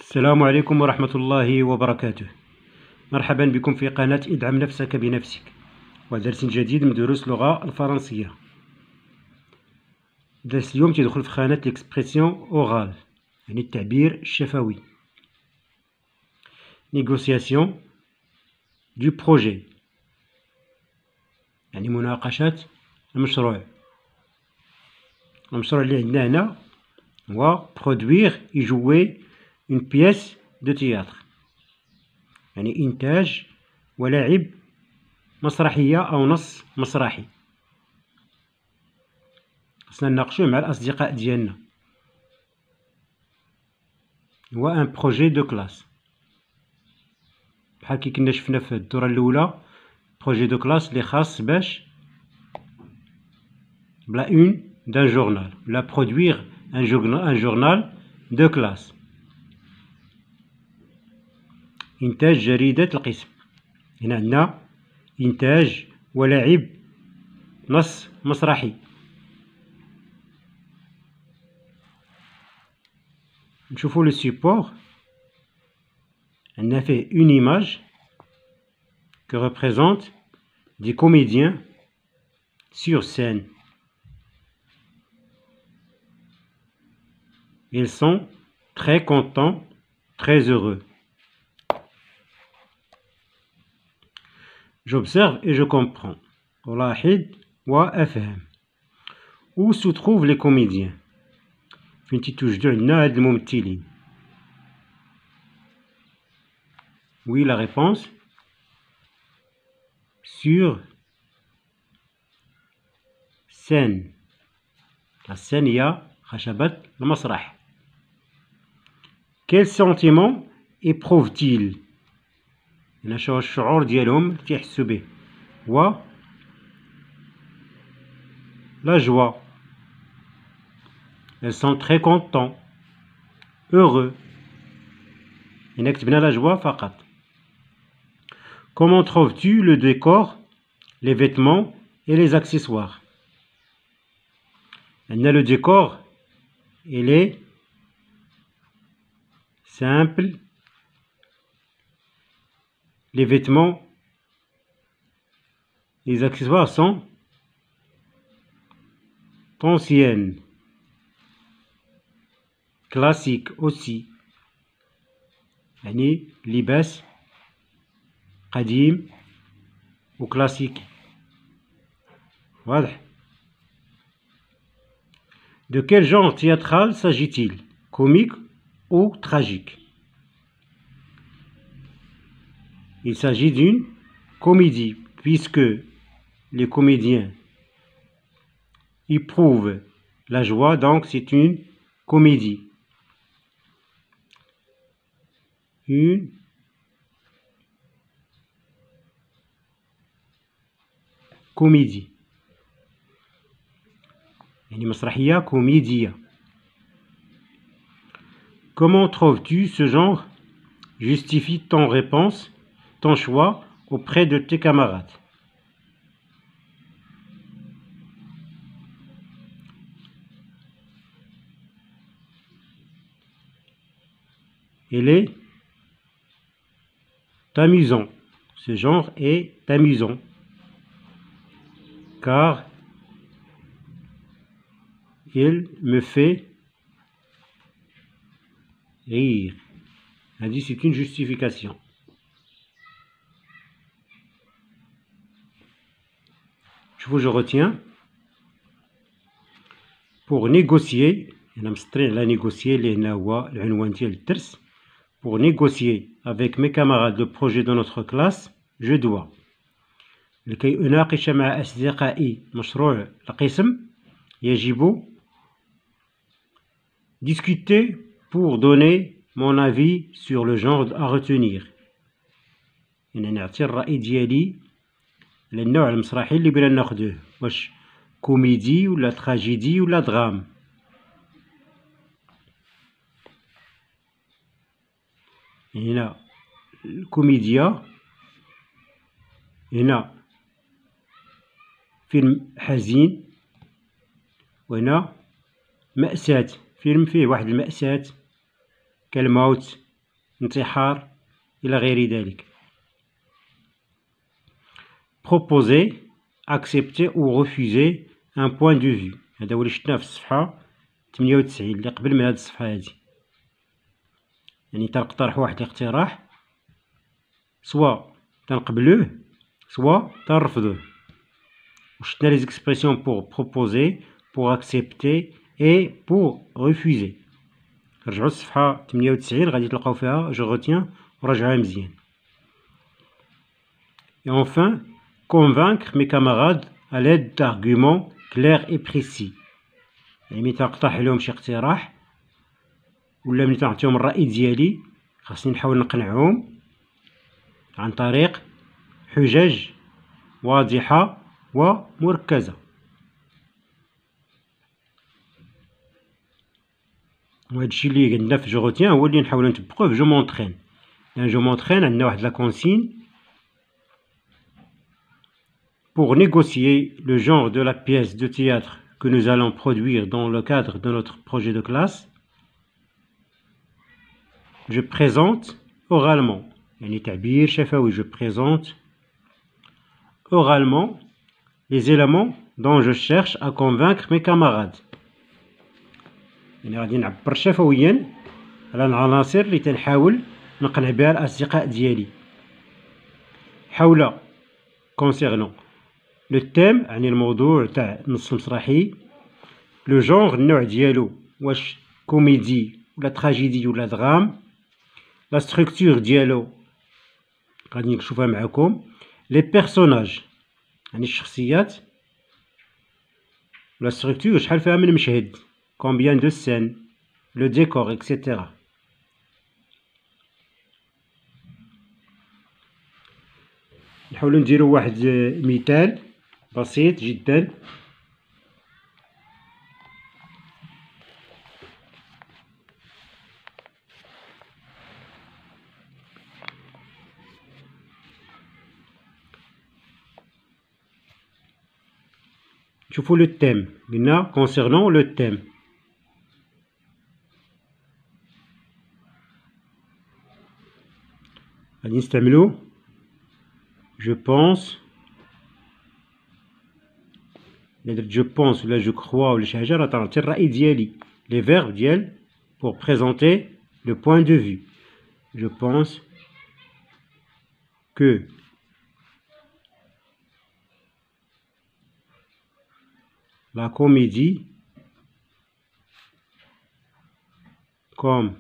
السلام عليكم ورحمة الله وبركاته. مرحبا بكم في قناة ادعم نفسك بنفسك ودرس جديد من دروس اللغة الفرنسية. درس اليوم تدخل في خانة l'expression orale، يعني التعبير الشفوي. négociation du projet، يعني مناقشة المشروع. المشروع اللي عندنا هنا هو produire et jouer une pièce de théâtre، يعني إنتاج ولعب مسرحية أو نص مسرحي. خصنا نناقشوه مع الأصدقاء ديالنا. هو ان بروجي دو كلاس، بحال كي كنا شفنا في الدورة الأولى. بروجي دو كلاس اللي خاص باش بلا اون دان جورنال، ولا برودوير ان جورنال دو كلاس، إنتاج جريدة القسم. هنا عندنا إنتاج ولعب نص مسرحي. نشوفو لو سيبور. عندنا فيه une image que représente des comédiens sur scène. Ils sont très contents, très heureux. J'observe et je comprends. ألاحظ وأفهم. Où se trouvent les comédiens؟ فين تيتوجدوا عندنا هاد الممثلين؟ Oui, la réponse sur scène. La scène هي خشبة المسرح. Quel sentiment éprouvent-ils؟ هنا شنو الشعور ديالهم تيحسوا به؟ هو la joie. Ils sont très contents, heureux. هنا كتبنا la joie فقط. Comment trouves-tu le décor, les vêtements et les accessoires؟ عندنا le décor، il est simple. Les vêtements, les accessoires sont anciennes, classiques aussi. يعني لباس قديم وكلاسيكي. واضح. De quel genre théâtral s'agit-il؟ Comique ou tragique؟ Il s'agit d'une comédie, puisque les comédiens éprouvent la joie, donc c'est une comédie. Une comédie، يعني مسرحية كوميدية. Comment trouves-tu ce genre? Justifie ton réponse, ton choix auprès de tes camarades. Il est amusant. Ce genre est amusant car il me fait rire. Elle dit c'est une justification. Je retiens. Pour négocier، أنا مسطرين على négocier اللي هنا هو العنوان ديال الدرس. Pour négocier avec mes camarades le projet de notre classe، je dois. لكي أناقش مع أصدقائي مشروع القسم يجب discuter pour donner mon avis sur le genre à retenir. يعني نعطي الرأي ديالي على النوع المسرحي اللي بغينا ناخدوه، واش كوميدي ولا تراجيدي ولا درام. هنا الكوميديا، هنا فيلم حزين، وهنا مأساة، فيلم فيه واحد المأساة كالموت انتحار إلى غير ذلك. proposer accepter ou refuser un point de vue. هذا هو اللي شفناه في الصفحة 98 اللي قبل من هذه الصفحة هذه. يعني تنقترح واحد الاقتراح سوا تنقبلوه سوا تنرفضوه. وشفنا les expressions pour proposer, pour accepter et pour refuser. رجعوا الصفحة 98 غادي تلقاو فيها je retiens وراجعوها مزيان. Et enfin, convaincre mes camarades à l'aide d'arguments clairs et précis. يعني ملي تنقترح لهم شي اقتراح ولا ملي تنعطيهم الرأي ديالي خاصني نحاول نقنعهم عن طريق حجج واضحة ومركزة. وهذا الشيء اللي عندنا في جو روتيان هو اللي نحاول نطبقوه في جو مونطرين. يعني جو مونطرين عندنا واحد لا كونسين pour négocier le genre de la pièce de théâtre que nous allons produire dans le cadre de notre projet de classe. Je présente oralement. يعني تعبير شفوي. Je présente oralement les éléments dont je cherche à convaincre mes camarades. يعني غادي نعبر شفويا على العناصر اللي تنحاول نقنع بها الأصدقاء ديالي حول concernant le thème يعني الموضوع تاع النص المسرحي، لو جونغ النوع ديالو واش كوميدي ولا تراجيدي ولا درام، لا ستركتور ديالو غادي نشوفها معكم، لي بيرسوناج يعني الشخصيات، لا ستركتور شحال فيها من مشهد، كومبيان دو سين، لو ديكور اكسيتيرا. نحاولوا نديروا واحد مثال بسيط جدا. شوفوا لو تيم، قلنا concernant لو تيم. غادي نستعملو je pense، إلا درت je pense ولا je crois ولا شي حاجة راه تنعطي الرأي ديالي، لي فيرب ديال pour présenter le point de vue. Je pense que la comédie comme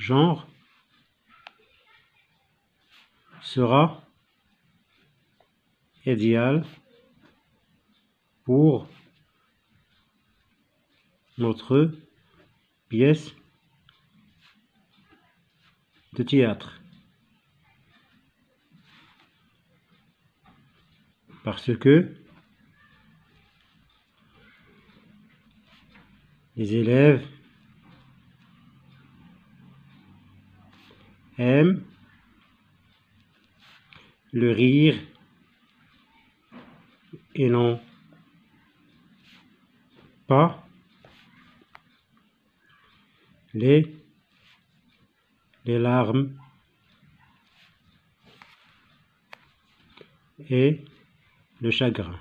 genre sera idéal pour notre pièce de théâtre. Parce que les élèves aiment le rire et non pas les larmes et le chagrin.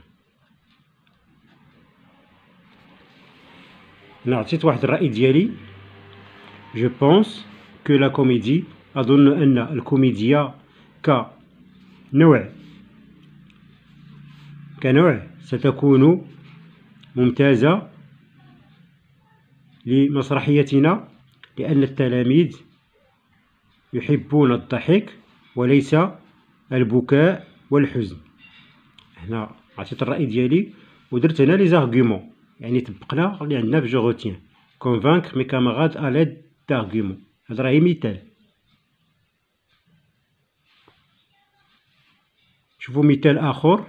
أنا عطيت واحد الرأي ديالي. Je pense que la comédie، أظن أن الكوميديا كنوع ستكون ممتازة لمسرحيتنا، لأن التلاميذ يحبون الضحك وليس البكاء والحزن. هنا عطيت الرأي ديالي ودرت هنا لي زارغومون، يعني طبقنا اللي عندنا في جو روتيان. convaincre mes camarades à l'aide d'arguments. هذا راهي مثال. شوفوا مثال آخر.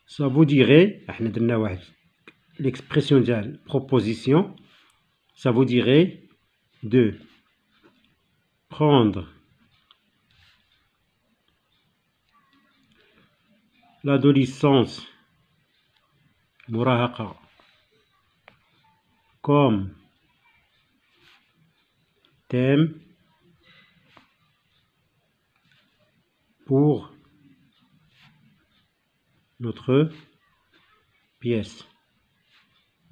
ça vous dirait، احنا درنا واحد l'expression ديال proposition، ça vous dirait de prendre l'adolescence مراهقة comme thème pour notre pièce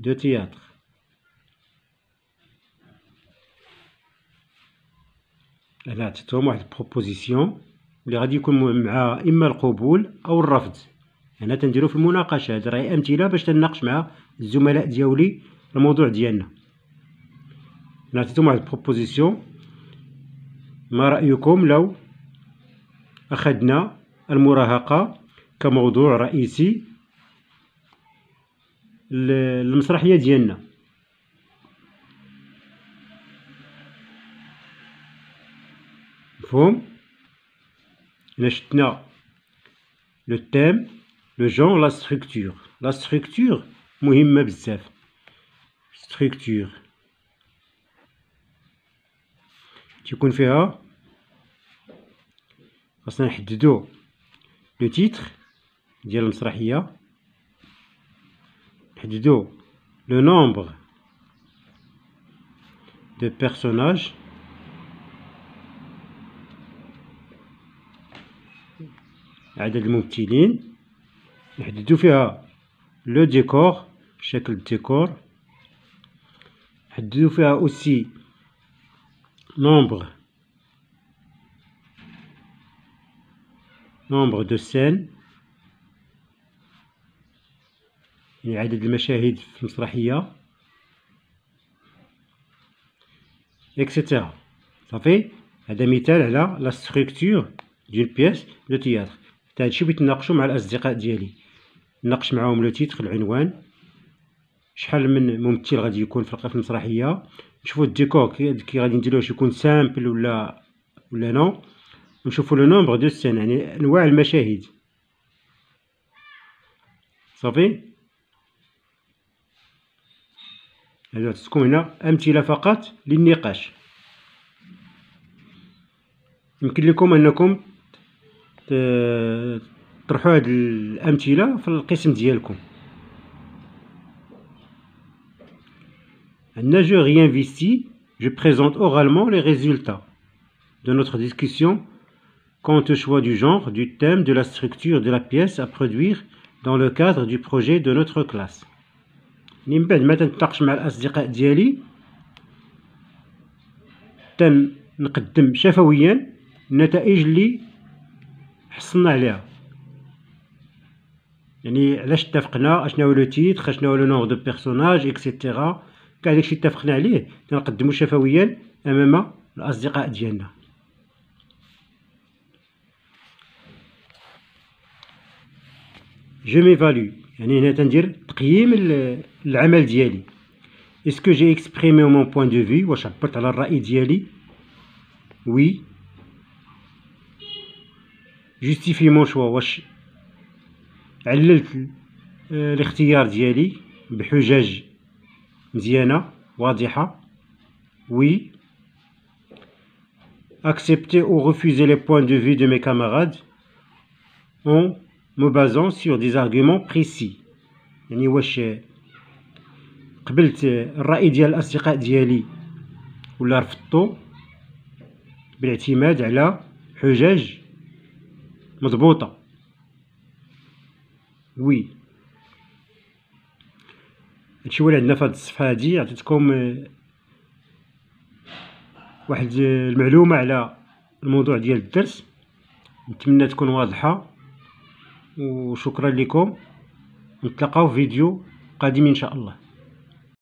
de théâtre. أنا عطيتهم واحد البروبوزيسيون اللي غادي يكون مع إما القبول أو الرفض. أنا تنديرو في المناقشة، هاد راهي أمثلة باش تناقش مع الزملاء ديالي الموضوع ديالنا. أنا عطيتهم واحد البروبوزيسيون، ما رأيكم لو أخذنا المراهقة كموضوع رئيسي للمسرحية ديالنا؟ مفهوم؟ هنا شتنا لو تيم، لو جون، لا ستركتور. لا ستركتور مهمة بزاف. ستركتور تيكون فيها خاصنا نحددو لو تيتر ديال المسرحية، نحددو لو نومبر دو بيرسوناج، عدد الممثلين، نحددو فيها لو ديكور، شكل الديكور، نحددو فيها اوسي nombre دو سين، يعني عدد المشاهد في المسرحية، اكسيتيرا. صافي، هذا مثال على لا ستركتور دون بياس دو تياتر. حتى هادشي بغيت نناقشو مع الأصدقاء ديالي، نناقش معاهم لو تيتر، العنوان، شحال من ممثل غادي يكون في المسرحية، نشوفو الديكور كي غادي نديروه واش يكون سامبل ولا نو، ونشوفو لو نومبر دو سين، يعني أنواع المشاهد. صافي، هادو تكون هنا أمثلة فقط للنقاش. يمكن لكم أنكم تطرحوا هاد الأمثلة في القسم ديالكم. عندنا je réinvestis, je présente oralement les résultats de notre discussion quant au choix du genre, du thème, de la structure de la pièce à produire dans le cadre du projet de notre classe. من بعد ما تنتناقش مع الأصدقاء ديالي، تنقدم شفويا النتائج اللي حصلنا عليها، يعني علاش اتفقنا، اشنو هو لو تيتر، اشنو هو لو نومبر دو بيرسوناج، اكسيتيرا. كاع داكشي اتفقنا عليه تنقدمو شفويا امام الاصدقاء ديالنا. je m'évalue، يعني هنا تندير تقييم العمل ديالي. est-ce que j'ai exprimé mon point de vue، واش عبرت على الرأي ديالي؟ oui. justifie mon choix، واش عللت الاختيار ديالي بحجج مزيانة واضحة؟ oui. accepter ou refuser les points de vue de mes camarades en me basant sur des arguments précis، يعني واش قبلت الرأي ديال الأصدقاء ديالي ولا رفضتو بالاعتماد على حجج مضبوطة؟ وي. هادشي هو اللي عندنا في هاد الصفحة هادي. عطيتكم واحد المعلومة على الموضوع ديال الدرس، نتمنى تكون واضحة، وشكرا لكم. نتلاقاو في فيديو قادم إن شاء الله.